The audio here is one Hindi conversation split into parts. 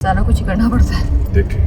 सारा कुछ ही करना पड़ता है। देखें,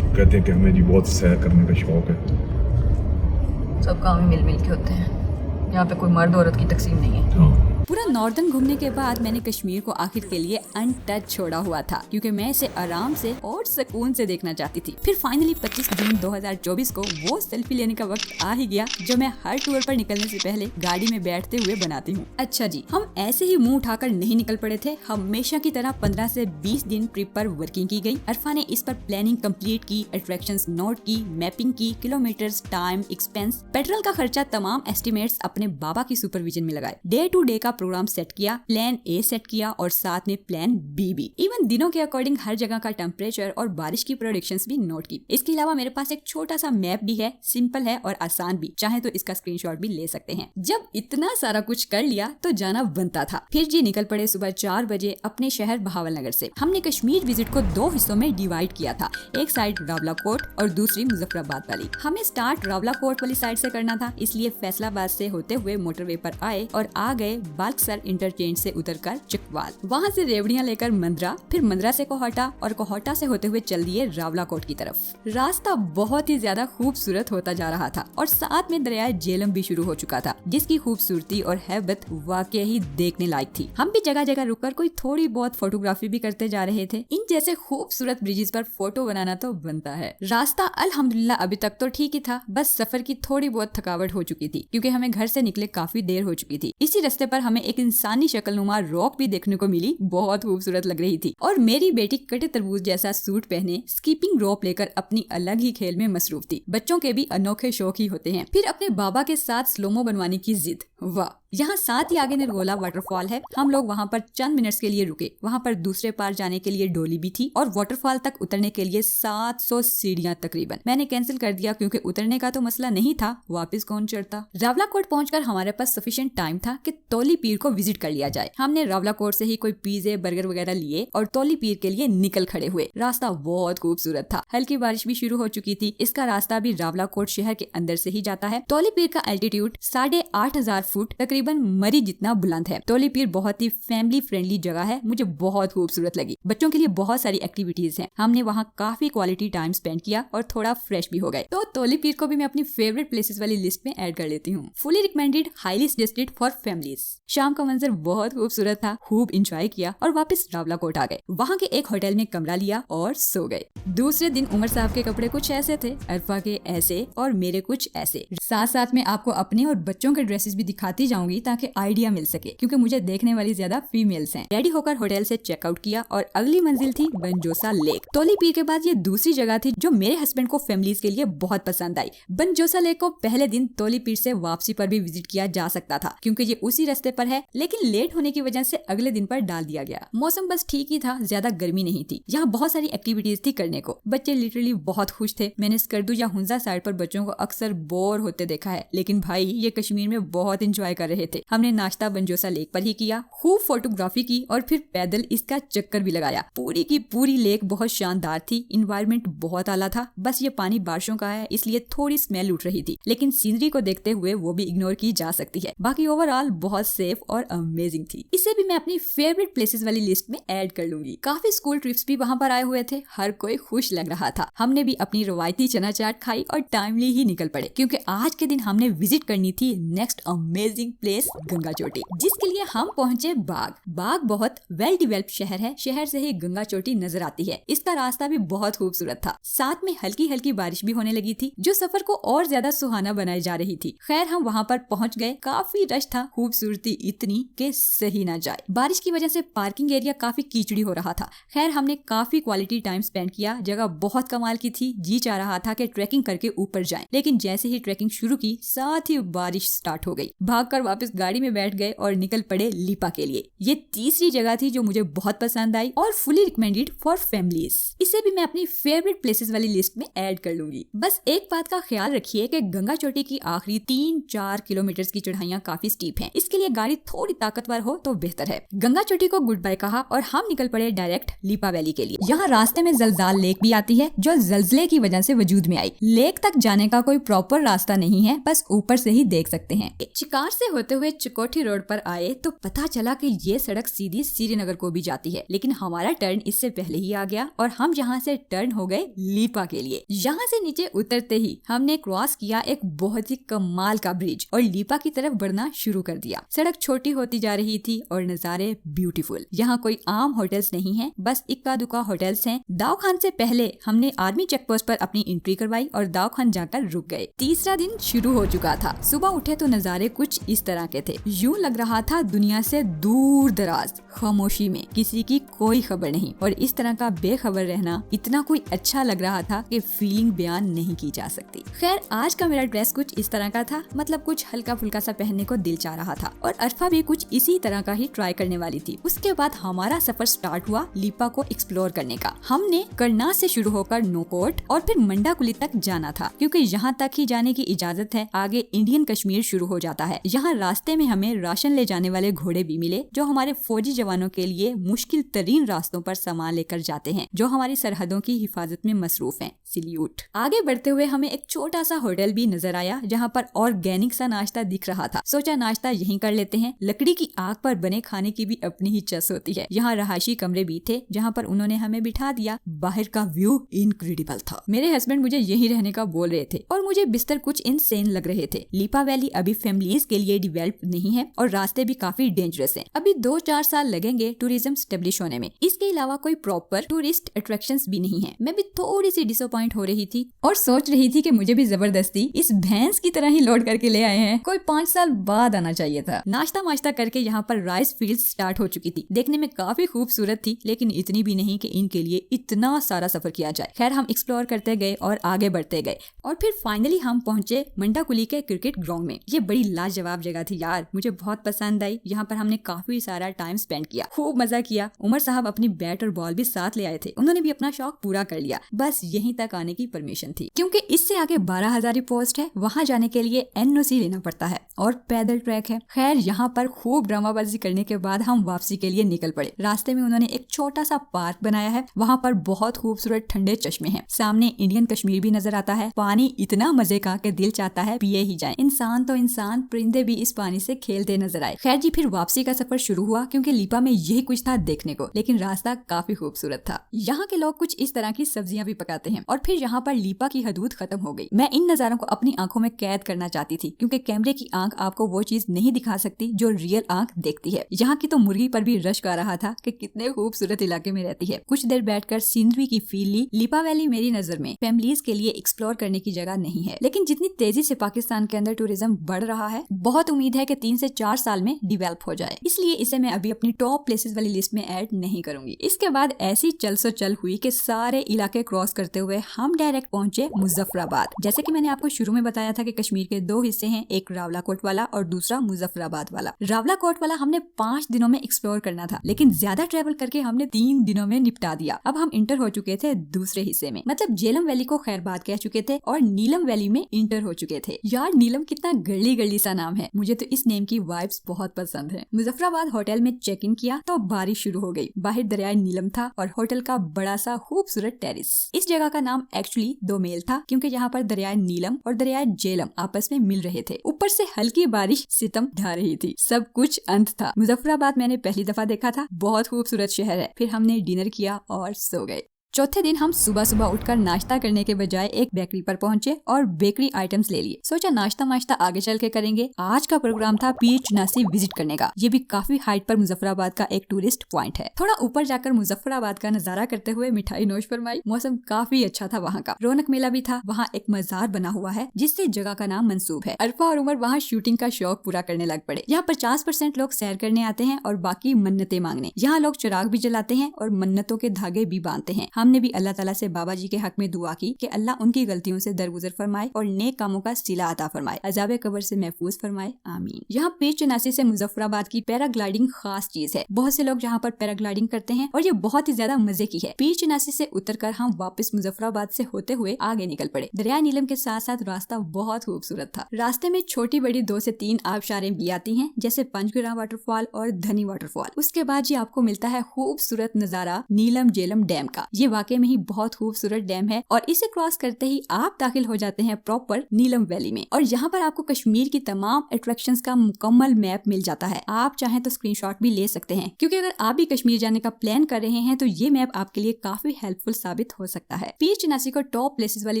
कहते हैं कि हमें जी बहुत सैर करने का शौक है। सब काम ही मिल मिल के होते हैं, यहाँ पे कोई मर्द औरत की तकसीम नहीं है। हाँ। पूरा नॉर्दर्न घूमने के बाद मैंने कश्मीर को आखिर के लिए अनटच छोड़ा हुआ था, क्योंकि मैं इसे आराम से और सुकून से देखना चाहती थी। फिर फाइनली 25 जून 2024 को वो सेल्फी लेने का वक्त आ ही गया जो मैं हर टूर पर निकलने से पहले गाड़ी में बैठते हुए बनाती हूँ। अच्छा जी, हम ऐसे ही मुंह उठाकर नहीं निकल पड़े थे। हमेशा की तरह 15 से 20 दिन ट्रिप पर वर्किंग की गई। अरफा ने इस पर प्लानिंग कंप्लीट की, अट्रैक्शंस नोट की, मैपिंग की, किलोमीटर्स, टाइम, एक्सपेंस, पेट्रोल का खर्चा, तमाम एस्टिमेट्स अपने बाबा की सुपरविजन में लगाए। डे टू डे का प्रोग्राम सेट किया, प्लान ए सेट किया और साथ में प्लान बी भी। इवन दिनों के अकॉर्डिंग हर जगह का टेम्परेचर और बारिश की प्रेडिक्शंस भी नोट की। इसके अलावा मेरे पास एक छोटा सा मैप भी है, सिंपल है और आसान भी, चाहे तो इसका स्क्रीनशॉट भी ले सकते हैं। जब इतना सारा कुछ कर लिया तो जाना बनता था। फिर जी निकल पड़े सुबह 4 बजे अपने शहर बहावलनगर से। हमने कश्मीर विजिट को 2 हिस्सों में डिवाइड किया था, एक साइड रावलाकोट और दूसरी मुजफ्फराबाद वाली। हमें स्टार्ट रावलाकोट वाली साइड से करना था, इसलिए फैसलाबाद से होते हुए मोटरवे पर आए और आ गए बालकसर इंटरचेंज से उतरकर चकवाल। वहाँ से रेवड़ियाँ लेकर मंद्रा, फिर मंद्रा से कोहटा और कोहटा से होते हुए चल दिए रावलाकोट की तरफ। रास्ता बहुत ही ज्यादा खूबसूरत होता जा रहा था और साथ में दरिया झेलम भी शुरू हो चुका था, जिसकी खूबसूरती और हैबत वाकई ही देखने लायक थी। हम भी जगह जगह रुककर कोई थोड़ी बहुत फोटोग्राफी भी करते जा रहे थे। इन जैसे खूबसूरत ब्रिजेस पर फोटो बनाना तो बनता है। रास्ता अल्हम्दुलिल्लाह अभी तक तो ठीक ही था, बस सफर की थोड़ी बहुत थकावट हो चुकी थी, क्योंकि हमें घर से निकले काफी देर हो चुकी थी। इसी रास्ते पर हमें एक इंसानी शक्लनुमा रॉक भी देखने को मिली, बहुत खूबसूरत लग रही थी। और मेरी बेटी कटे तरबूज जैसा सूट पहने स्कीपिंग रोप लेकर अपनी अलग ही खेल में मसरूफ थी। बच्चों के भी अनोखे शौक ही होते हैं। फिर अपने बाबा के साथ स्लोमो बनवाने की जिद, वाह। यहाँ साथ ही आगे निर्गोला वाटरफॉल है। हम लोग वहाँ पर चंद मिनट्स के लिए रुके। वहाँ पर दूसरे पार जाने के लिए डोली भी थी और वाटरफॉल तक उतरने के लिए 700 सीढ़ियाँ तकरीबन। मैंने कैंसिल कर दिया क्योंकि उतरने का तो मसला नहीं था, वापस कौन चढ़ता। रावलाकोट पहुंचकर हमारे पास सफिशिएंट टाइम था कि तौली पीर को विजिट कर लिया जाए। हमने रावलाकोट से ही कोई पिज़्ज़े बर्गर वगैरह लिए और तौली पीर के लिए निकल खड़े हुए। रास्ता बहुत खूबसूरत था, हल्की बारिश भी शुरू हो चुकी थी। इसका रास्ता भी रावलाकोट शहर के अंदर से ही जाता है। तौली पीर का एल्टीट्यूड 8,500 फुट तकरीबन मरी जितना बुलंद है। तौली पीर बहुत ही फैमिली फ्रेंडली जगह है, मुझे बहुत खूबसूरत लगी। बच्चों के लिए बहुत सारी एक्टिविटीज हैं। हमने वहाँ काफी क्वालिटी टाइम स्पेंड किया और थोड़ा फ्रेश भी हो गए। तो तौली पीर को भी मैं अपनी फेवरेट प्लेसेस वाली लिस्ट में ऐड कर लेती हूँ। Fully recommended, highly suggested for families. शाम का मंजर बहुत खूबसूरत था, खूब इंजॉय किया और वापस रावलाकोट आ गए। वहाँ के एक होटल में कमरा लिया और सो गए। दूसरे दिन उमर साहब के कपड़े कुछ ऐसे थे, अरफा के ऐसे और मेरे कुछ ऐसे। साथ साथ में आपको अपने और बच्चों के ड्रेसेस भी दिखाती जाऊंगी ताकि आइडिया मिल सके, क्योंकि मुझे देखने वाली ज्यादा फीमेल्स हैं। रेडी होकर होटल से चेकआउट किया और अगली मंजिल थी बनजोसा लेक। तौली पीर के बाद ये दूसरी जगह थी जो मेरे हस्बैंड को फैमिलीज के लिए बहुत पसंद आई। बनजोसा लेक को पहले दिन तौली पीर से वापसी पर भी विजिट किया जा सकता था, क्योंकि ये उसी रास्ते पर है, लेकिन लेट होने की वजह से अगले दिन पर डाल दिया गया। मौसम बस ठीक ही था, ज्यादा गर्मी नहीं थी। यहाँ बहुत सारी एक्टिविटीज थी करने को। बच्चे लिटरली बहुत खुश थे। मैंने स्कर्दू या हुंजा साइड पर बच्चों को अक्सर बोर होते देखा है, लेकिन भाई ये कश्मीर में बहुत इंजॉय कर रहे थे। हमने नाश्ता बनजोसा लेक पर ही किया, खूब फोटोग्राफी की और फिर पैदल इसका चक्कर भी लगाया। पूरी की पूरी लेक बहुत शानदार थी, इन्वायरमेंट बहुत आला था। बस ये पानी बारिशों का है, इसलिए थोड़ी स्मेल उठ रही थी, लेकिन सीनरी को देखते हुए वो भी इग्नोर की जा सकती है। बाकी ओवरऑल बहुत सेफ और अमेजिंग थी। इसे भी मैं अपनी फेवरेट प्लेसेस वाली लिस्ट में ऐड कर लूंगी। काफी स्कूल ट्रिप्स भी वहाँ पर आए हुए थे, हर कोई खुश लग रहा था। हमने भी अपनी रवायती चना चाट खाई और टाइमली ही निकल पड़े, क्योंकि आज के दिन हमने विजिट करनी थी नेक्स्ट अमेजिंग प्लेस गंगा चोटी, जिसके लिए हम पहुंचे बाग। बाग बहुत वेल डेवलप्ड शहर है। शहर से ही गंगा चोटी नजर आती है। इसका रास्ता भी बहुत खूबसूरत था। साथ में हल्की हल्की बारिश भी होने लगी थी, जो सफर को और ज्यादा सुहाना बनाई जा रही थी। खैर हम वहाँ पर पहुँच गए। काफी रश था, खूबसूरती इतनी के सही ना जाए। बारिश की वजह से पार्किंग एरिया काफी कीचड़ी हो रहा था। खैर हमने काफी क्वालिटी टाइम स्पेंड किया। जगह बहुत कमाल की थी। जी चाह रहा था कि ट्रैकिंग करके ऊपर जाएं, लेकिन जैसे ही ट्रैकिंग शुरू की साथ ही बारिश स्टार्ट हो गई। भागकर वापस गाड़ी में बैठ गए और निकल पड़े लिपा के लिए। ये तीसरी जगह थी जो मुझे बहुत पसंद आई और फुली रिकमेंडेड फॉर फैमिलीज। इसे भी मैं अपनी फेवरेट प्लेसेस वाली लिस्ट में ऐड कर लूंगी। बस एक बात का ख्याल रखिए कि गंगा चोटी की आखिरी 3-4 किलोमीटर की चढ़ाइयाँ काफी स्टीप हैं, इसके लिए गाड़ी थोड़ी ताकतवर हो तो बेहतर है। गंगा चोटी को गुड बाय कहा और हम निकल पड़े डायरेक्ट लिपा वैली के लिए। यहाँ रास्ते में जलजाल लेक भी आती है, जो जलजले की वजह से वजूद में आई। लेक तक जाने का कोई प्रॉपर रास्ता नहीं है, बस ऊपर से ही देख सकते हैं। चिकार से होते हुए चिकोठी रोड पर आए तो पता चला कि ये सड़क सीधी श्रीनगर को भी जाती है, लेकिन हमारा टर्न इससे पहले ही आ गया और हम यहाँ से टर्न हो गए लीपा के लिए। यहाँ से नीचे उतरते ही हमने क्रॉस किया एक बहुत ही कमाल का ब्रिज और लीपा की तरफ बढ़ना शुरू कर दिया। सड़क छोटी होती जा रही थी और नजारे ब्यूटीफुल। यहाँ कोई आम होटल्स नहीं है, बस इक्का दुक्का होटल्स हैं। दाव खान से पहले हमने आर्मी चेक पोस्ट पर अपनी एंट्री करवाई और दाव खान जाकर रुक गए। तीसरा दिन शुरू हो चुका था। सुबह उठे तो नजारे कुछ इस तरह के थे। यूं लग रहा था दुनिया से दूर दराज, खामोशी में, किसी की कोई खबर नहीं। और इस तरह का बेखबर रहना इतना कोई अच्छा लग रहा था कि फीलिंग बयान नहीं की जा सकती। खैर, आज का मेरा ड्रेस कुछ इस तरह का था, मतलब कुछ हल्का फुल्का सा पहनने को दिल चाह रहा था और अरफा भी कुछ इसी तरह का ही ट्राई करने वाली थी। उसके बाद हमारा सफर स्टार्ट हुआ लीपा को एक्सप्लोर करने का। हमने करनाल से शुरू होकर नोकोट और फिर मंडाकुली तक जाना था, क्योंकि यहाँ तक ही जाने की इजाजत है। आगे इंडियन कश्मीर शुरू हो जाता है। यहाँ रास्ते में हमें राशन ले जाने वाले घोड़े भी मिले, जो हमारे फौजी जवानों के लिए मुश्किल तरीन रास्तों पर सामान लेकर जाते हैं, जो हमारी सरहदों की हिफाजत में मसरूफ हैं। सैल्यूट। आगे बढ़ते हुए हमें एक छोटा सा होटल भी नजर आया, जहाँ पर ऑर्गेनिक सा नाश्ता दिख रहा था। सोचा नाश्ता यहीं कर लेते हैं। लकड़ी की आग पर बने खाने की भी अपनी ही चस होती है। यहाँ रहायशी कमरे भी थे, जहाँ पर उन्होंने हमें बिठा दिया। बाहर का व्यू इनक्रेडिबल था। मेरे हस्बैंड मुझे यहीं रहने का बोल रहे थे और मुझे बिस्तर कुछ इनसेन लग रहे थे। लीपा वैली अभी फैमिलीज के लिए डिवेल्प नहीं है और रास्ते भी काफी डेंजरस हैं। अभी 2-4 साल लगेंगे टूरिज्म स्टेब्लिश होने में। इसके अलावा कोई प्रॉपर टूरिस्ट अट्रैक्शंस भी नहीं है। मैं भी थोड़ी सी डिसअपॉइंट हो रही थी और सोच रही थी कि मुझे भी जबरदस्ती इस भैंस की तरह ही लोड करके ले आए हैं। कोई 5 साल बाद आना चाहिए था। नाश्ता माश्ता करके यहाँ पर राइस फील्ड स्टार्ट हो चुकी थी। देखने में काफी खूबसूरत थी, लेकिन इतनी भी नहीं कि इनके लिए इतना सारा सफर किया जाए। खैर, हम एक्सप्लोर करते गए और आगे बढ़ते गए और फिर फाइनली हम पहुंचे मंडाकुली के क्रिकेट ग्राउंड में। ये बड़ी लाजवाब जगह थी यार, मुझे बहुत पसंद आई। यहाँ पर हमने काफी सारा टाइम स्पेंड किया, खूब मजा किया। उमर साहब अपनी बैट और बॉल भी साथ ले आए थे, उन्होंने भी अपना शौक पूरा कर लिया। बस यहीं तक आने की परमिशन थी, क्योंकि इससे आगे 12,000 पोस्ट है। वहाँ जाने के लिए NOC लेना पड़ता है और पैदल ट्रैक है। खैर, यहाँ पर खूब ड्रामाबाजी करने के बाद हम वापसी के लिए निकल पड़े। रास्ते में उन्होंने एक छोटा सा पार्क बनाया है, वहाँ पर बहुत खूबसूरत ठंडे चश्मे हैं। सामने इंडियन कश्मीर भी नजर आता है। पानी इतना मजे का कि दिल चाहता है पिए ही जाए। इंसान तो इंसान, परिंदे भी इस पानी से खेलते नजर आए। खैर जी, फिर वापसी का सफर शुरू हुआ, क्योंकि लीपा में यही कुछ था देखने को, लेकिन रास्ता काफी खूबसूरत था। यहाँ के लोग कुछ इस तरह की सब्जियां भी पकाते हैं और फिर यहाँ पर लीपा की हदूद खत्म हो गई। मैं इन नजारों को अपनी आंखों में कैद करना चाहती थी, क्योंकि कैमरे की आंख आपको वो चीज नहीं दिखा सकती जो रियल आंख देखती है। यहाँ की तो मुर्गी पर भी रश्क आ रहा था कि कितने खूबसूरत इलाके में रहती है। कुछ देर बैठकर सीनरी की फील ली। लीपा वैली मेरी नजर में फैमिलीज के लिए एक्सप्लोर करने की जगह नहीं है, लेकिन जितनी तेजी से पाकिस्तान के अंदर टूरिज्म बढ़ रहा है, बहुत उम्मीद है कि 3 से 4 साल में डिवेल्प हो जाए। इसलिए इसे मैं अभी अपनी टॉप प्लेसेस वाली लिस्ट में ऐड नहीं करूंगी। इसके बाद ऐसी चल सो चल हुई कि सारे इलाके क्रॉस करते हुए हम डायरेक्ट पहुंचे मुजफ्फराबाद। जैसे कि मैंने आपको शुरू में बताया था कि कश्मीर के 2 हिस्से हैं, एक रावलाकोट वाला और दूसरा मुजफ्फराबाद वाला। रावलाकोट वाला हमने 5 दिनों में एक्सप्लोर करना था, लेकिन ज्यादा ट्रेवल करके हमने 3 दिनों में निपटा दिया। अब हम इंटर हो चुके थे दूसरे हिस्से में, मतलब झेलम वैली को खैरबाद कह चुके थे और नीलम वैली में इंटर हो चुके थे। यार, नीलम कितना गर्ली गर्ली सा नाम है, मुझे तो इस नेम की वाइब्स बहुत पसंद है। मुजफ्फराबाद होटल में चेक इन किया तो बारिश शुरू हो गई। बाहर दरियाए नीलम था और होटल का बड़ा सा खूबसूरत टेरिस। इस जगह का नाम एक्चुअली 2 मेल था, क्योंकि यहाँ पर दरियाए नीलम और दरियाए झेलम आपस में मिल रहे थे। ऊपर से हल्की बारिश सितम ढा रही थी। सब कुछ अंत था। मुजफ्फराबाद मैंने पहली दफा देखा था, बहुत खूबसूरत शहर है। फिर हमने डिनर किया और सो गए। चौथे दिन हम सुबह सुबह उठकर नाश्ता करने के बजाय एक बेकरी पर पहुंचे और बेकरी आइटम्स ले लिए। सोचा नाश्ता माश्ता आगे चल के करेंगे। आज का प्रोग्राम था पीर चुनासी विजिट करने का। ये भी काफी हाइट पर मुजफ्फराबाद का एक टूरिस्ट पॉइंट है। थोड़ा ऊपर जाकर मुजफ्फराबाद का नजारा करते हुए मिठाई नोश फरमाई। मौसम काफी अच्छा था वहाँ का। रौनक मेला भी था। वहाँ एक मजार बना हुआ है जिससे जगह का नाम मंसूब है। अरफा और उमर वहाँ शूटिंग का शौक पूरा करने लग पड़े। यहाँ 50% लोग सैर करने आते हैं और बाकी मन्नतें मांगने। यहाँ लोग चिराग भी जलाते हैं और मन्नतों के धागे भी बांधते हैं। हमने भी अल्लाह ताला से बाबा जी के हक में दुआ की कि अल्लाह उनकी गलतियों से दरगुजर फरमाए और नेक कामों का सिला अता फरमाए, अजाब कब्र से महफूज फरमाए, आमीन। यहाँ पीर चुनासी से मुजफ्फराबाद की पैराग्लाइडिंग खास चीज है। बहुत से लोग यहाँ पर पैराग्लाइडिंग करते हैं और ये बहुत ही ज्यादा मजे की है। पीर चुनासी से उतरकर हम वापस मुजफ्फराबाद से होते हुए आगे निकल पड़े। दरिया नीलम के साथ साथ रास्ता बहुत खूबसूरत था। रास्ते में छोटी बड़ी 2 से 3 आबशारें भी आती हैं, जैसे पंचगुरा वाटरफॉल और धनी वाटरफॉल। उसके बाद जी आपको मिलता है खूबसूरत नजारा नीलम झेलम डैम का। ये वाकई में ही बहुत खूबसूरत डैम है और इसे क्रॉस करते ही आप दाखिल हो जाते हैं प्रॉपर नीलम वैली में। और यहाँ पर आपको कश्मीर की तमाम अट्रैक्शंस का मुकम्मल मैप मिल जाता है। आप चाहें तो स्क्रीनशॉट भी ले सकते हैं, क्योंकि अगर आप भी कश्मीर जाने का प्लान कर रहे हैं तो ये मैप आपके लिए काफी हेल्पफुल साबित हो सकता है। पीर चिनासी को टॉप प्लेसेस वाली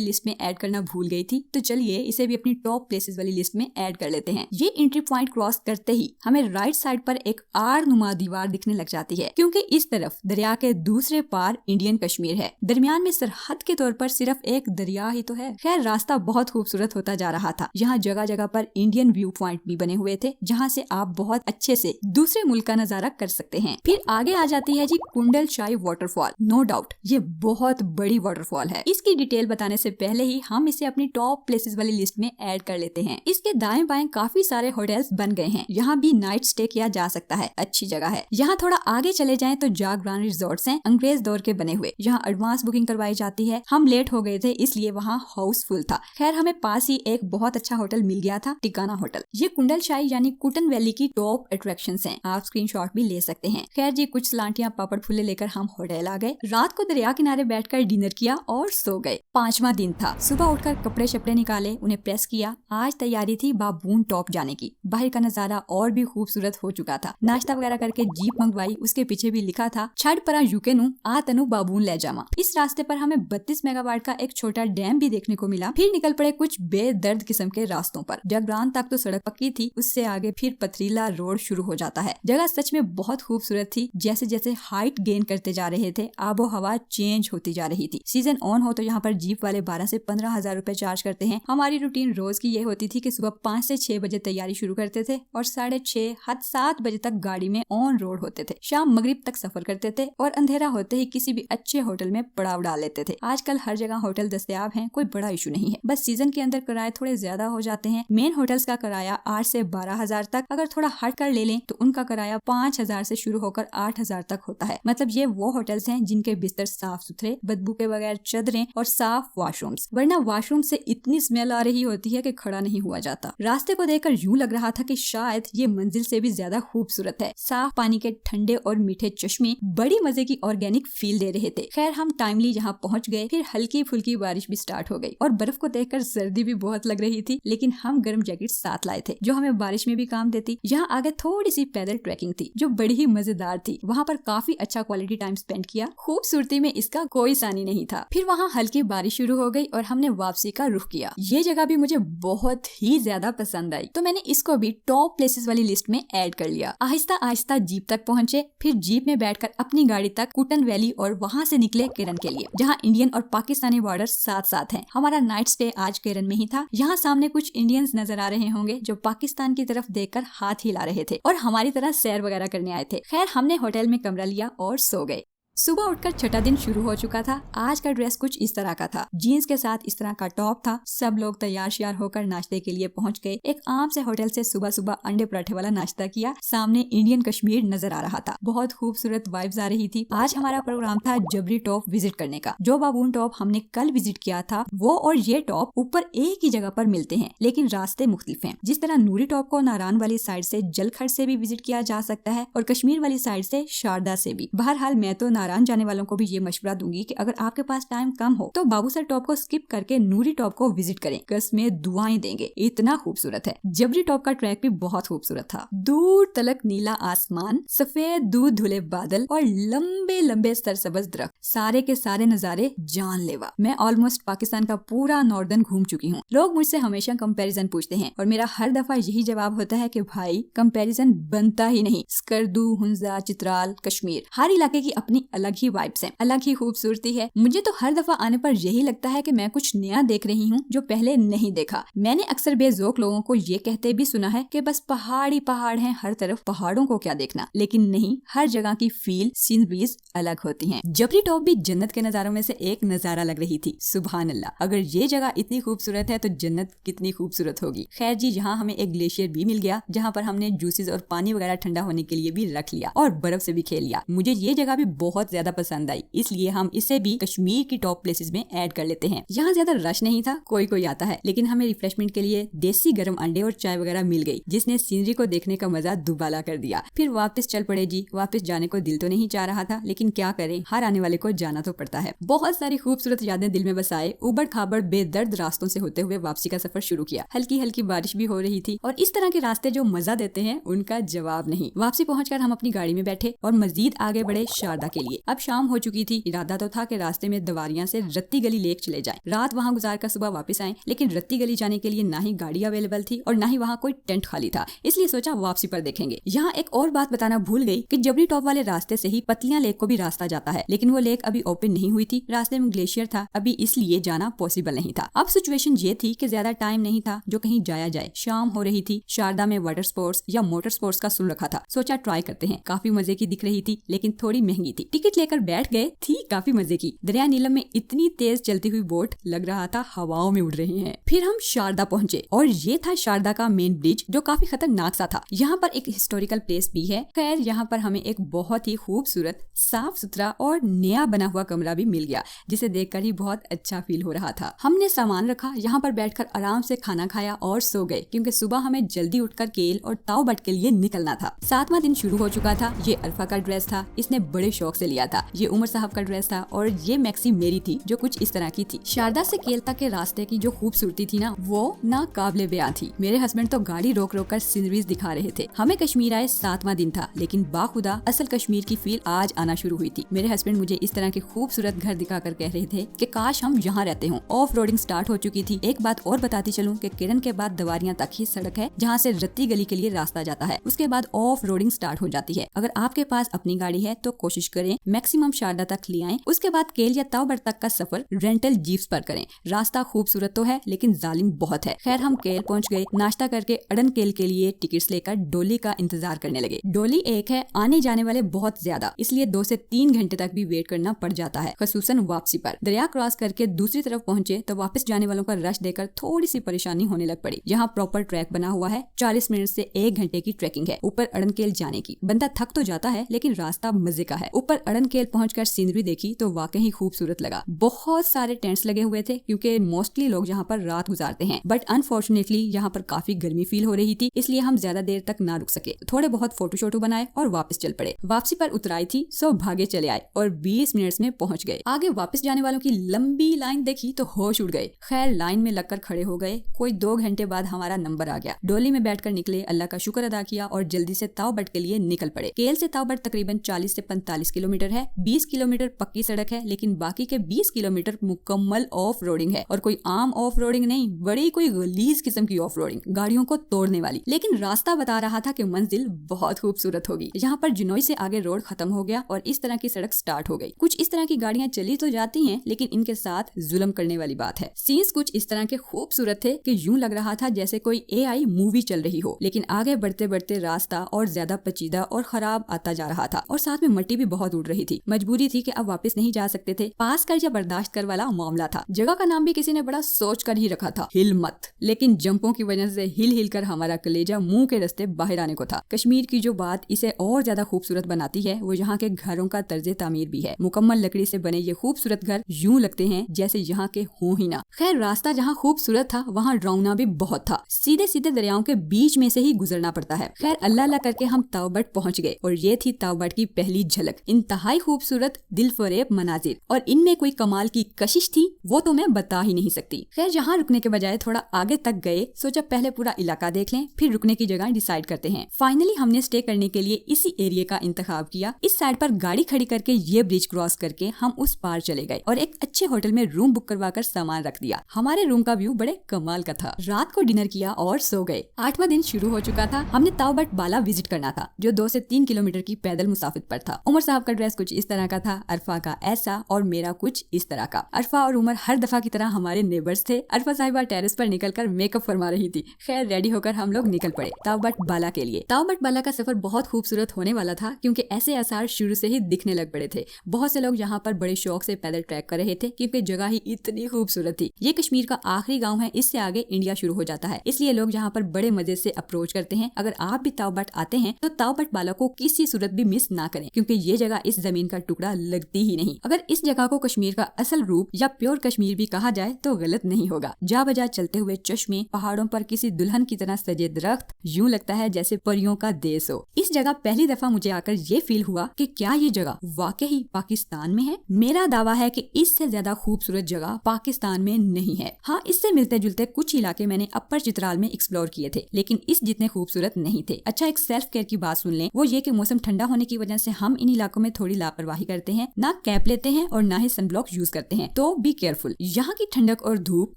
लिस्ट में ऐड करना भूल गई थी, तो चलिए इसे भी अपनी टॉप प्लेसेस वाली लिस्ट में ऐड कर लेते हैं। ये एंट्री पॉइंट क्रॉस करते ही हमें राइट साइड पर एक आर नुमा दीवार दिखने लग जाती है, क्योंकि इस तरफ दरिया के दूसरे पार इंडियन कश्मीर है। दरमियान में सरहद के तौर पर सिर्फ एक दरिया ही तो है। खैर, रास्ता बहुत खूबसूरत होता जा रहा था। यहाँ जगह जगह पर इंडियन व्यू पॉइंट भी बने हुए थे, जहाँ से आप बहुत अच्छे से दूसरे मुल्क का नजारा कर सकते हैं। फिर आगे आ जाती है जी कुंडल शाही वाटरफॉल। नो डाउट ये बहुत बड़ी वाटरफॉल है। इसकी डिटेल बताने से पहले ही हम इसे अपनी टॉप प्लेसेस वाली लिस्ट में ऐड कर लेते हैं। इसके दाएं बाएं काफी सारे होटल्स बन गए हैं, यहाँ भी नाइट स्टे किया जा सकता है। अच्छी जगह है। यहाँ थोड़ा आगे चले जाएं तो जागरान रिजॉर्ट्स हैं, अंग्रेज दौर के बने हुए। यहाँ एडवांस बुकिंग करवाई जाती है। हम लेट हो गए थे इसलिए वहाँ हाउसफुल था। खैर, हमें पास ही एक बहुत अच्छा होटल मिल गया था, टिकाना होटल। ये कुंडल शाही यानी कुटन वैली की टॉप अट्रैक्शंस हैं। आप स्क्रीनशॉट भी ले सकते हैं। खैर जी, कुछ सलांटियां पापड़ फुल्ले लेकर हम होटल आ गए। रात को दरिया किनारे बैठकर डिनर किया और सो गए। 5वां दिन था। सुबह उठकर कपड़े शपड़े निकाले, उन्हें प्रेस किया। आज तैयारी थी बाबून टॉप जाने की। बाहर का नजारा और भी खूबसूरत हो चुका था। नाश्ता वगैरह करके जीप मंगवाई, उसके पीछे भी लिखा था छड़ परा यूके नु आ तनु बाबून ले जावा। इस रास्ते पर हमें 32 मेगावाट का एक छोटा डैम भी देखने को मिला। फिर निकल पड़े कुछ बेदर्द किस्म के रास्तों पर। जगरान तक तो सड़क पक्की थी, उससे आगे फिर पथरीला रोड शुरू हो जाता है। जगह सच में बहुत खूबसूरत थी। जैसे जैसे हाइट गेन करते जा रहे थे, आबो हवा चेंज होती जा रही थी। सीजन ऑन हो तो यहाँ पर जीप वाले 12 से 15,000 रुपए चार्ज करते हैं। हमारी रूटीन रोज की ये होती थी कि सुबह 5 से 6 बजे तैयारी शुरू करते थे और 6:30 हद 7 बजे तक गाड़ी में ऑन रोड होते थे। शाम मगरिब तक सफर करते थे और अंधेरा होते ही किसी भी अच्छे होटल में पड़ाव डाल लेते थे। आजकल हर जगह होटल दस्तयाब हैं, कोई बड़ा इशू नहीं है। बस सीजन के अंदर किराए थोड़े ज्यादा हो जाते हैं। मेन होटल्स का किराया 8 से 12,000 तक, अगर थोड़ा हट कर ले लें तो उनका किराया 5,000 से शुरू होकर 8,000 तक होता है। मतलब ये वो होटल्स हैं जिनके बिस्तर साफ सुथरे, बदबू के बगैर चादरें और साफ वॉशरूम्स, वरना वॉशरूम से इतनी स्मेल आ रही होती है कि खड़ा नहीं हुआ जाता। रास्ते को देखकर यूं लग रहा था कि शायद ये मंजिल से भी ज्यादा खूबसूरत है। साफ पानी के ठंडे और मीठे चश्मे बड़ी मजे की ऑर्गेनिक फील दे रहे थे। खैर, हम टाइमली यहाँ पहुँच गए। फिर हल्की फुल्की बारिश भी स्टार्ट हो गई और बर्फ को देखकर सर्दी भी बहुत लग रही थी, लेकिन हम गर्म जैकेट साथ लाए थे जो हमें बारिश में भी काम देती। यहाँ आगे थोड़ी सी पैदल ट्रैकिंग थी जो बड़ी ही मजेदार थी। वहाँ पर काफी अच्छा क्वालिटी टाइम स्पेंड किया। खूबसूरती में इसका कोई सानी नहीं था। फिर वहाँ हल्की बारिश शुरू हो गई और हमने वापसी का रुख किया। ये जगह भी मुझे बहुत ही ज्यादा पसंद आई, तो मैंने इसको भी टॉप प्लेसेस वाली लिस्ट में ऐड कर लिया। आहिस्ता आहिस्ता जीप तक पहुँचे, फिर जीप में बैठकर अपनी गाड़ी तक कुटन वैली और वहाँ से निकले केरन के लिए, जहाँ इंडियन और पाकिस्तानी बॉर्डर साथ साथ हैं। हमारा नाइट स्टे आज केरन में ही था। यहाँ सामने कुछ इंडियंस नजर आ रहे होंगे जो पाकिस्तान की तरफ देखकर हाथ हिला रहे थे और हमारी तरह सैर वगैरह करने आए थे। खैर, हमने होटल में कमरा लिया और सो गए। सुबह उठकर छठा दिन शुरू हो चुका था। आज का ड्रेस कुछ इस तरह का था, जीन्स के साथ इस तरह का टॉप था। सब लोग तैयार श्यार होकर नाश्ते के लिए पहुंच गए। एक आम से होटल से सुबह सुबह अंडे पराठे वाला नाश्ता किया। सामने इंडियन कश्मीर नजर आ रहा था। बहुत खूबसूरत वाइब्स आ रही थी। आज हमारा प्रोग्राम था जबरी टॉप विजिट करने का। जो बाबून टॉप हमने कल विजिट किया था, वो और ये टॉप ऊपर एक ही जगह पर मिलते हैं, लेकिन रास्ते मुख्तलिफ हैं। जिस तरह नूरी टॉप को नारान वाली साइड से जलखड़ से भी विजिट किया जा सकता है और कश्मीर वाली साइड से शारदा से भी। बहरहाल, मैं तो नारान जाने वालों को भी ये मशवरा दूंगी कि अगर आपके पास टाइम कम हो तो बाबूसर टॉप को स्किप करके नूरी टॉप को विजिट करें। कसमें दुआएं देंगे, इतना खूबसूरत है। जबरी टॉप का ट्रैक भी बहुत खूबसूरत था। दूर तलक नीला आसमान, सफेद दूध धुले बादल और लंबे लंबे सरसब्ज दरख्त, सारे के सारे नजारे जानलेवा। मैं ऑलमोस्ट पाकिस्तान का पूरा नॉर्दर्न घूम चुकी हूँ। लोग मुझसे हमेशा कंपैरिजन पूछते हैं और मेरा हर दफा यही जवाब होता है कि भाई, कंपैरिजन बनता ही नहीं। स्कर्दू, हुंजा, चित्राल, कश्मीर, हर इलाके की अपनी अलग ही वाइब्स हैं, अलग ही खूबसूरती है। मुझे तो हर दफा आने पर यही लगता है कि मैं कुछ नया देख रही हूँ जो पहले नहीं देखा। मैंने अक्सर बेजोक लोगों को ये कहते भी सुना है कि बस पहाड़ ही पहाड़ हैं, हर तरफ पहाड़ों को क्या देखना, लेकिन नहीं, हर जगह की फील, सीनरीज अलग होती हैं। जबरी टॉप भी जन्नत के नजारों में से एक नजारा लग रही थी। सुभान अल्लाह, अगर ये जगह इतनी खूबसूरत है तो जन्नत कितनी खूबसूरत होगी। खैर जी, यहाँ हमें एक ग्लेशियर भी मिल गया जहाँ पर हमने जूसेस और पानी वगैरह ठंडा होने के लिए भी रख लिया और बर्फ से भी खेल लिया। मुझे ये जगह भी बहुत बहुत ज्यादा पसंद आई, इसलिए हम इसे भी कश्मीर की टॉप प्लेसेस में ऐड कर लेते हैं। यहाँ ज्यादा रश नहीं था, कोई कोई आता है, लेकिन हमें रिफ्रेशमेंट के लिए देसी गर्म अंडे और चाय वगैरह मिल गई, जिसने सीनरी को देखने का मजा दुबाला कर दिया। फिर वापस चल पड़े जी। वापस जाने को दिल तो नहीं चाह रहा था, लेकिन क्या करें, हर आने वाले को जाना तो पड़ता है। बहुत सारी खूबसूरत यादें दिल में बसाए, उबड़ खाबड़ बेदर्द रास्तों से होते हुए वापसी का सफर शुरू किया। हल्की हल्की बारिश भी हो रही थी और इस तरह के रास्ते जो मजा देते हैं उनका जवाब नहीं। वापसी पहुंचकर हम अपनी गाड़ी में बैठे और मजीद आगे बढ़े शारदा के लिए। अब शाम हो चुकी थी। इरादा तो था कि रास्ते में दवारियां से रत्ती गली लेक चले जाएं, रात वहां गुजार कर सुबह वापस आएं, लेकिन रत्ती गली जाने के लिए ना ही गाड़ी अवेलेबल थी और ना ही वहाँ कोई टेंट खाली था, इसलिए सोचा वापसी पर देखेंगे। यहाँ एक और बात बताना भूल गई कि जबरी टॉप वाले रास्ते से ही पतलियां लेक को भी रास्ता जाता है, लेकिन वो लेक अभी ओपन नहीं हुई थी, रास्ते में ग्लेशियर था अभी, इसलिए जाना पॉसिबल नहीं था। अब सिचुएशन ये थी कि ज्यादा टाइम नहीं था जो कहीं जाया जाए। शाम हो रही थी। शारदा में वाटर स्पोर्ट्स या मोटर स्पोर्ट्स का सुन रखा था, सोचा ट्राई करते हैं। काफी मजे की दिख रही थी, लेकिन थोड़ी महंगी थी। टिकट लेकर बैठ गए, थी काफी मजे की। दरिया नीलम में इतनी तेज चलती हुई बोट लग रहा था हवाओं में उड़ रही है। फिर हम शारदा पहुंचे और ये था शारदा का मेन ब्रिज, जो काफी खतरनाक सा था। यहाँ पर एक हिस्टोरिकल प्लेस भी है। खैर यहाँ पर हमें एक बहुत ही खूबसूरत साफ सुथरा और नया बना हुआ कमरा भी मिल गया, जिसे देखकर ही बहुत अच्छा फील हो रहा था। हमने सामान रखा, यहाँ पर बैठकर आराम से खाना खाया और सो गए, क्योंकि सुबह हमें जल्दी उठकर केल और ताव बट के लिए निकलना था। 7वां दिन शुरू हो चुका था। ये अरफा का ड्रेस था, इसने बड़े शौक से लिया था। ये उमर साहब का ड्रेस था और ये मैक्सी मेरी थी, जो कुछ इस तरह की थी। शारदा से केल तक के रास्ते की जो खूबसूरती थी ना, वो ना काबिले बयां थी। मेरे हस्बैंड तो गाड़ी रोक रोक कर सीनरीज दिखा रहे थे। हमें कश्मीर आए 7वां दिन था, लेकिन बाखुदा असल कश्मीर की फील आज आना शुरू हुई थी। मेरे हस्बैंड मुझे इस तरह के खूबसूरत घर दिखाकर कह रहे थे कि काश हम यहाँ रहते हों। ऑफ रोडिंग स्टार्ट हो चुकी थी। एक बात और बताती चलूं कि किरण के बाद दवारियां तक ही सड़क है, जहाँ से रत्ती गली के लिए रास्ता जाता है। उसके बाद ऑफ रोडिंग स्टार्ट हो जाती है। अगर आपके पास अपनी गाड़ी है तो कोशिश करें मैक्सिमम शारदा तक ले आएं। उसके बाद केल या तावबट तक का सफर रेंटल जीप्स पर करें। रास्ता खूबसूरत तो है, लेकिन जालिम बहुत है। खैर हम केल पहुंच गए। नाश्ता करके अड़न केल के लिए टिकट्स लेकर डोली का इंतजार करने लगे। डोली एक है, आने जाने वाले बहुत ज्यादा, इसलिए 2 से 3 घंटे तक भी वेट करना पड़ जाता है, खसूसन वापसी पर। दरिया क्रॉस करके दूसरी तरफ पहुंचे तो वापस जाने वालों का रश देखकर थोड़ी सी परेशानी होने लग पड़ी। यहाँ प्रॉपर ट्रैक बना हुआ है। 40 मिनट से 1 घंटे की ट्रैकिंग है ऊपर अड़नकेल जाने की। बंदा थक तो जाता है, लेकिन रास्ता मजे का है। ऊपर अड़नकेल पहुंचकर सीनरी देखी तो वाकई खूबसूरत लगा। बहुत सारे टेंट्स लगे हुए थे, क्योंकि मोस्टली लोग यहाँ पर रात गुजारते हैं। बट अनफॉर्चुनेटली यहाँ पर काफी गर्मी फील हो रही थी, इसलिए हम ज्यादा देर तक ना रुक सके। थोड़े बहुत फोटो शोटो बनाए और वापस चल पड़े। वापसी पर उतराई थी, सो भागे चले आए और 20 मिनट में पहुंच गए। आगे वापस जाने वालों की लंबी लाइन देखी तो होश उड़ गए। खैर लाइन में लगकर खड़े हो गए। कोई 2 घंटे बाद हमारा नंबर आ गया। डोली में बैठकर निकले, अल्लाह का शुक्र अदा किया और जल्दी से तावबट के लिए निकल पड़े। केल से तावबट तकरीबन 40 से 45 किलोमीटर है। 20 किलोमीटर पक्की सड़क है, लेकिन बाकी के 20 किलोमीटर मुकम्मल ऑफ रोडिंग है, और कोई आम ऑफ रोडिंग नहीं, बड़ी कोई गलीज किस्म की ऑफ रोडिंग, गाड़ियों को तोड़ने वाली। लेकिन रास्ता बता रहा था कि मंजिल बहुत खूबसूरत होगी। यहाँ पर जिनोई से आगे रोड खत्म हो गया और इस तरह की सड़क स्टार्ट हो गई। कुछ इस तरह की गाड़ियां चली तो जाती हैं, लेकिन इनके साथ जुल्म करने वाली बात है। सीन्स कुछ इस तरह के खूबसूरत थे कि यूं लग रहा था जैसे कोई AI मूवी चल रही हो। लेकिन आगे बढ़ते बढ़ते रास्ता और ज्यादा पेचीदा और खराब आता जा रहा था, और साथ में मिट्टी भी बहुत उड़ रही थी। मजबूरी थी कि अब वापस नहीं जा सकते थे। पास कर या बर्दाश्त कर वाला मामला था। जगह का नाम भी किसी ने बड़ा सोच कर ही रखा था, हिल मत। लेकिन जंपों की वजह से हिल हिल कर हमारा कलेजा मुंह के रास्ते बाहर आने को था। कश्मीर की जो बात इसे और ज्यादा खूबसूरत बनाती है, वो यहाँ के घरों का तर्ज तामीर भी है। मुकम्मल लकड़ी से बने ये खूबसूरत घर यूं लगते हैं जैसे यहाँ के हों ही ना। खैर रास्ता जहाँ खूबसूरत था, वहाँ डरावना भी बहुत था। सीधे सीधे दरियाओं के बीच में से ही गुजरना पड़ता है। खैर अल्लाह अल्लाह करके हम तावबट पहुँच गए, और ये थी तावबट की पहली झलक। इंतहाई खूबसूरत दिल फरेब मनाजिर, और इनमें कोई कमाल की कशिश थी वो तो मैं बता ही नहीं सकती। खैर यहाँ रुकने के बजाय थोड़ा आगे तक गए। सोचा पहले पूरा इलाका देख लें, फिर रुकने की जगह डिसाइड करते हैं। फाइनली हमने स्टे करने के लिए इसी एरिया का इंतखाब किया। इस साइड पर गाड़ी खड़ी करके ये ब्रिज क्रॉस करके हम उस पार चले गए और एक अच्छे होटल में रूम बुक करवाकर सामान रख दिया। हमारे रूम का व्यू बड़े कमाल का था। रात को डिनर किया और सो गए। 8वां दिन शुरू हो चुका था। हमने तावबट बाला विजिट करना था, जो 2 से 3 किलोमीटर की पैदल मुसाफिर पर था। उमर साहब का ड्रेस कुछ इस तरह का था, अरफा का ऐसा, और मेरा कुछ इस तरह का। अरफा और उमर हर दफा की तरह हमारे नेबर्स थे। अरफा साहिबा टेरेस पर निकलकर मेकअप फरमा रही थी। खैर रेडी होकर हम लोग निकल पड़े तावबट बाला के लिए। तावबट बाला का सफर बहुत खूबसूरत होने वाला था, क्योंकि ऐसे आसार शुरू से ही दिखने लग पड़े थे। बहुत से लोग यहाँ पर बड़े शौक से पैदल ट्रैक कर रहे थे, क्योंकि जगह ही इतनी खूबसूरत थी। ये कश्मीर का आखिरी गांव है, इससे आगे इंडिया शुरू हो जाता है, इसलिए लोग यहाँ पर बड़े मजे से अप्रोच करते हैं। अगर आप भी तावबट आते हैं तो तावबट बाला को किसी सूरत भी मिस ना करें, क्योंकि ये जगह इस जमीन का टुकड़ा लगती ही नहीं। अगर इस जगह को कश्मीर का असल रूप या प्योर कश्मीर भी कहा जाए तो गलत नहीं होगा। जा बजा चलते हुए चश्मे, पहाड़ों पर किसी दुल्हन की तरह सजे दरख्त, यूं लगता है जैसे परियों का देश हो। इस जगह पहली दफा मुझे आकर ये फील हुआ कि क्या ये जगह वाकई पाकिस्तान में है। मेरा दावा है कि इससे ज्यादा खूबसूरत जगह पाकिस्तान में नहीं है। हाँ, इससे मिलते जुलते कुछ इलाके मैंने अपर चित्राल में एक्सप्लोर किए थे, लेकिन इस जितने खूबसूरत नहीं थे। अच्छा, एक सेल्फ केयर की बात सुन लें, वो ये कि मौसम ठंडा होने की वजह से हम इन इलाकों में थोड़ी लापरवाही करते हैं, ना कैप लेते हैं और ना ही सनब्लॉक यूज करते हैं, तो बी केयरफुल। यहाँ की ठंडक और धूप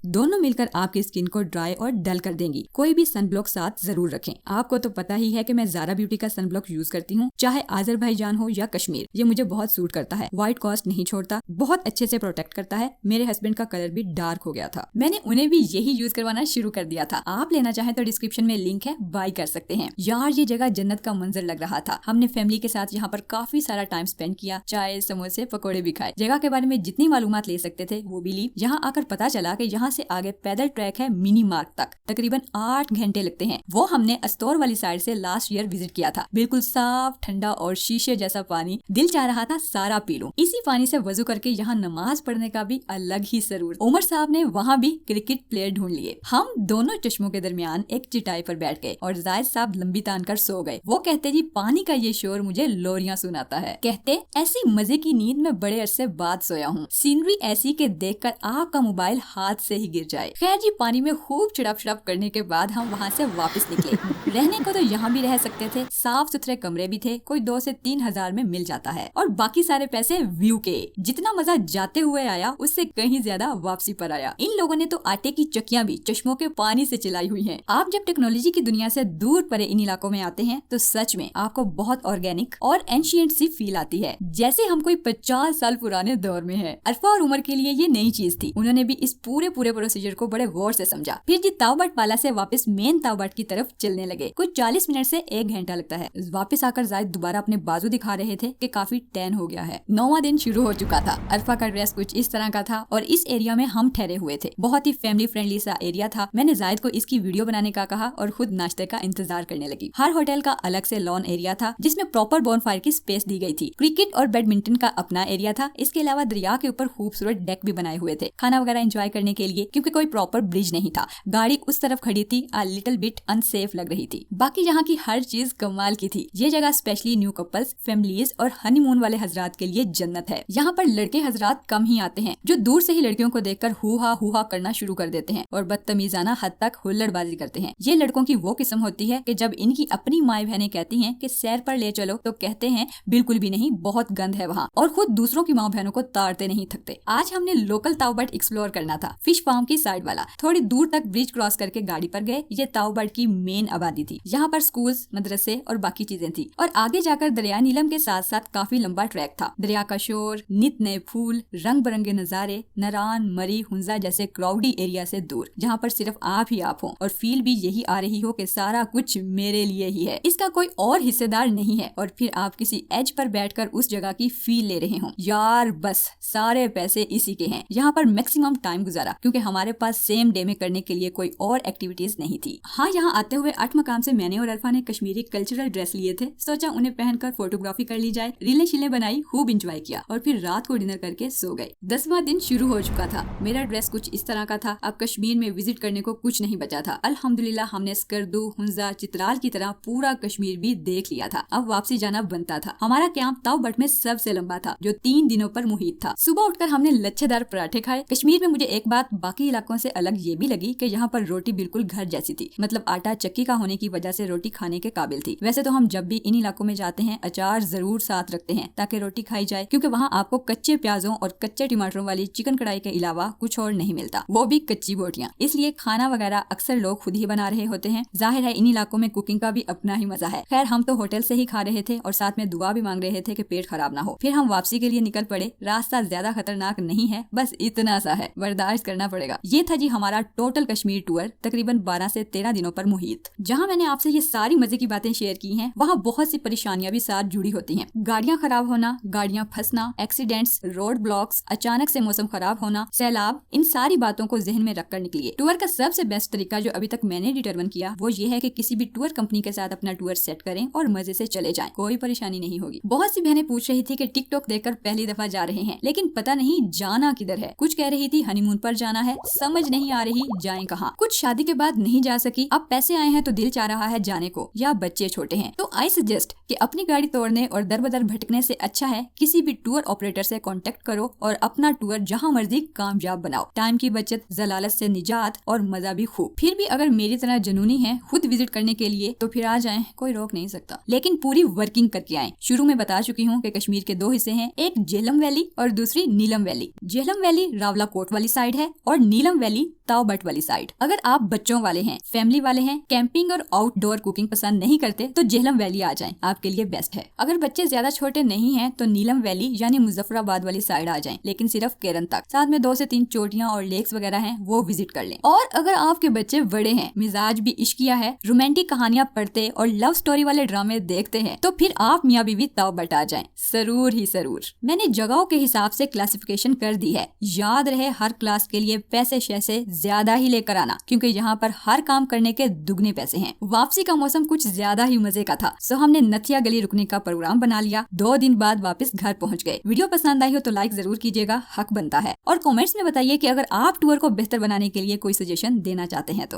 दोनों मिलकर आपकी स्किन को ड्राई और डल कर देंगी। कोई भी सनब्लॉक साथ जरूर रखें। आपको तो पता ही है कि मैं ज़ारा ब्यूटी का सनब्लॉक यूज करती हूँ, चाहे आजरबाईजान हो या कश्मीर। ये मुझे बहुत सूट करता है, व्हाइट कास्ट नहीं छोड़ता, बहुत अच्छे से प्रोटेक्ट करता है। मेरे हस्बैंड का कलर भी डार्क हो गया था, मैंने उन्हें भी यही यूज करवाना शुरू कर दिया था। आप लेना चाहें तो डिस्क्रिप्शन में लिंक है, बाय कर सकते हैं। यार ये जगह जन्नत का मंजर लग रहा था। हमने फैमिली के साथ यहाँ पर काफी सारा टाइम स्पेंड किया, चाय समोसे पकौड़े भी खाए। जगह के बारे में जितनी मालूमात ले सकते थे वो भी ली। यहाँ आकर पता चला कि यहाँ से आगे पैदल ट्रैक है मिनी मार्ग तक, तकरीबन 8 घंटे लगते हैं। वो हमने अस्तौर वाली साइड से लास्ट ईयर विजिट किया था। बिल्कुल साफ ठंडा और शीशे जैसा पानी, दिल चाह रहा था सारा पी लूं। इसी पानी से वजू करके यहाँ नमाज पढ़ने का भी अलग ही सरूर। उमर साहब ने वहाँ भी क्रिकेट प्लेयर ढूंढ लिए। हम दोनों चश्मों के दरमियान एक चिटाई पर बैठ गए और जायद साहब लंबी तान कर सो गए। वो कहते जी पानी का ये शोर मुझे लोरियां सुनाता है। कहते ऐसी मजे की नींद में बड़े अरसे बाद सोया हूँ। सीनरी ऐसी के देखकर आपका मोबाइल हाथ से ही गिर जाए। खैर जी, पानी में खूब चिड़प करने के बाद हम वहाँ से वापस निकले। रहने को तो यहाँ भी रह सकते थे, साफ सुथरे कमरे भी थे, कोई 2 से 3 हजार में मिल जाता है, और बाकी सारे पैसे व्यू के। जितना मजा जाते हुए आया उससे कहीं ज्यादा वापसी पर आया। इन लोगों ने तो आटे की चक्कियां भी चश्मों के पानी से चलाई हुई हैं। आप जब टेक्नोलॉजी की दुनिया से दूर परे इन इलाकों में आते हैं तो सच में आपको बहुत ऑर्गेनिक और एंशिएंट सी फील आती है, जैसे हम कोई 50 साल पुराने दौर में हैं। अरफा और उमर के लिए ये नई चीज थी। उन्होंने भी इस पूरे प्रोसीजर को बड़े गौर से समझा। फिर जी तावबाट पाला से वापस मेन तावबाट की तरफ चलने लगे। कुछ 40 मिनट से 1 घंटा लगता है। वापस आकर जायद दोबारा अपने बाजू दिखा रहे थे कि काफी टैन हो गया है। 9वां दिन शुरू हो चुका था। अरफा का ड्रेस कुछ इस तरह का था और इस एरिया में हम ठहरे हुए थे। बहुत ही फैमिली फ्रेंडली सा एरिया था। मैंने जायद को इसकी वीडियो बनाने का कहा और खुद नाश्ते का इंतजार करने लगी। हर होटल का अलग से लॉन एरिया था जिसमें प्रॉपर बोनफायर की स्पेस दी गई थी। क्रिकेट और बैडमिंटन का अपना एरिया था। इसके अलावा दरिया के ऊपर खूबसूरत डेक भी बनाए हुए थे खाना वगैरह एंजॉय करने के लिए, क्योंकि कोई प्रॉपर ब्रिज नहीं था। गाड़ी उस तरफ खड़ी थी, अ लिटिल बिट अनसेफ लग रही थी। बाकी यहाँ की हर चीज कमाल की थी। ये जगह स्पेशली न्यू कपल्स, फैमिलीज और हनीमून वाले हजरात के लिए जन्नत है। यहाँ पर लड़के हजरात कम ही आते हैं जो दूर से ही लड़कियों को देखकर हुआ करना शुरू कर देते हैं और बदतमीजाना हद तक हुल्लड़बाजी करते हैं। ये लड़कों की वो किस्म होती है कि जब इनकी अपनी माए बहनें कहती हैं कि सैर पर ले चलो तो कहते हैं बिल्कुल भी नहीं, बहुत गंद है वहाँ, और खुद दूसरों की माँ बहनों को ताड़ते नहीं थकते। आज हमने लोकल तावबाट एक्सप्लोर करना था, फिश फार्म की साइड वाला। थोड़ी दूर तक ब्रिज क्रॉस करके गाड़ी पर गए। ये तावबाट की मेन आबादी थी। यहाँ पर स्कूल्स, मदरसे और बाकी चीजें थी, और आगे जाकर दरिया नीलम के साथ साथ काफी लंबा ट्रैक था। दरिया का शोर, नित नए फूल, रंग बिरंगे नजारे, नरान, मरी, हुंजा जैसे क्राउडी एरिया से दूर, जहाँ पर सिर्फ आप ही आप हो और फील भी यही आ रही हो कि सारा कुछ मेरे लिए ही है, इसका कोई और हिस्सेदार नहीं है। और फिर आप किसी एज पर बैठकर उस जगह की फील ले रहे हो। यार बस सारे पैसे इसी के हैं। यहाँ पर मैक्सिमम टाइम गुजारा क्योंकि हमारे पास सेम डे में करने के लिए कोई और एक्टिविटीज नहीं थी। हाँ, यहाँ आते हुए 8 मकाम से मैंने और अरफा ने कश्मीरी कल्चरल ड्रेस लिए थे। सोचा उन्हें पहनकर फोटोग्राफी कर ली जाए। रीलें शीलें बनाई, खूब इंजॉय किया और फिर रात को डिनर करके सो गए। 10वां दिन शुरू हो चुका था। मेरा ड्रेस कुछ इस तरह का था। अब कश्मीर में विजिट करने को कुछ नहीं बचा था। अल्हम्दुलिल्लाह हमने स्कर्दू, हुंजा, चित्राल की तरह पूरा कश्मीर भी देख लिया था। अब वापसी जाना बनता था। हमारा कैंप तावबाट में सबसे लंबा था जो 3 दिनों पर मुहित था। सुबह उठकर हमने लच्छेदार पराठे खाए। कश्मीर में मुझे एक बात बाकी इलाकों से अलग ये भी लगी कि यहाँ पर रोटी बिल्कुल घर जैसी थी। मतलब आटा चक्की का होने की वजह से रोटी खाने के काबिल थी। वैसे तो हम जब भी इन इलाकों में जाते हैं अचार जरूर साथ रखते हैं ताकि रोटी खाई जाए, क्योंकि वहाँ आपको कच्चे प्याजों और कच्चे टमाटरों वाली चिकन कढ़ाई के अलावा कुछ और नहीं मिलता, वो भी कच्ची बोटियाँ। इसलिए खाना वगैरह अक्सर लोग खुद ही बना रहे होते हैं। जाहिर है इन इलाकों में कुकिंग का भी अपना ही मजा है। खैर हम तो होटल से ही खा रहे थे और साथ में दुआ भी मांग रहे थे कि पेट खराब ना हो। फिर हम वापसी के लिए निकल पड़े। रास्ता ज्यादा खतरनाक नहीं है, बस इतना सा है, बर्दाश्त करना पड़ेगा। ये था जी हमारा टोटल कश्मीर टूर, तकरीबन 12 से 13 दिनों पर मुहित। जहाँ मैंने आपसे ये सारी मजे की बातें शेयर की हैं, वहाँ बहुत सी परेशानियां भी साथ जुड़ी होती हैं। गाड़ियाँ खराब होना, गाड़ियाँ फंसना, एक्सीडेंट्स, रोड ब्लॉक्स, अचानक से मौसम खराब होना, सैलाब, इन सारी बातों को जहन में रखकर निकलिए। टूर का सबसे बेस्ट तरीका जो अभी तक मैंने डिटरमिन किया वो ये है कि किसी भी टूर कंपनी के साथ अपना टूर सेट करें और मजे से चले जाएं, कोई परेशानी नहीं होगी। बहुत सी बहनें पूछ रही थी कि टिकटॉक देखकर पहली दफा जा रहे हैं, लेकिन पता नहीं जाना किधर है। कुछ कह रही थी हनीमून पर जाना है, समझ नहीं आ रही जाएं कहाँ। कुछ शादी के बाद नहीं जा सकी, अब पैसे आए हैं तो दिल चाह रहा है जाने को, या बच्चे छोटे हैं। तो आई सजेस्ट कि अपनी गाड़ी तोड़ने और दर बदर भटकने से अच्छा है किसी भी टूर ऑपरेटर से कांटेक्ट करो और अपना टूर जहां मर्जी कामयाब बनाओ। टाइम की बचत, जलालत से निजात और मजा भी खूब। फिर भी अगर मेरी तरह जुनूनी है खुद विजिट करने के लिए तो फिर आ जाएं, कोई रोक नहीं सकता, लेकिन पूरी वर्किंग करके आएं। शुरू में बता चुकी हूँ कि कश्मीर के 2 हिस्से हैं, एक झेलम वैली और दूसरी नीलम वैली। झेलम वैली रावला कोट वाली साइड है और नीलम वैली ताव बट वाली साइड। अगर आप बच्चों वाले हैं, फैमिली वाले हैं, कैंपिंग और आउटडोर कुकिंग पसंद नहीं करते तो झेलम वैली आ जाएं, आपके लिए बेस्ट है। अगर बच्चे ज्यादा छोटे नहीं हैं तो नीलम वैली यानी मुजफ्फराबाद वाली साइड आ जाएं, लेकिन सिर्फ केरन तक। साथ में 2 से 3 चोटियां और लेक्स वगैरह हैं, वो विजिट कर लें। और अगर आपके बच्चे बड़े हैं, मिजाज भी इश्किया है, रोमांटिक कहानियां पढ़ते और लव स्टोरी वाले ड्रामे देखते हैं तो फिर आप मियाँ बीवी ताव बट आ जाएं, जरूर ही जरूर। मैंने जगहों के हिसाब से क्लासिफिकेशन कर दी है, याद रहे हर क्लास के लिए पैसे शैसे ज्यादा ही लेकर आना, क्योंकि यहाँ पर हर काम करने के दुगने पैसे हैं। वापसी का मौसम कुछ ज्यादा ही मजे का था, सो हमने नथिया गली रुकने का प्रोग्राम बना लिया। 2 दिन बाद वापस घर पहुँच गए। वीडियो पसंद आई हो तो लाइक जरूर कीजिएगा, हक बनता है। और कमेंट्स में बताइए कि अगर आप टूर को बेहतर बनाने के लिए कोई सजेशन देना चाहते हैं तो।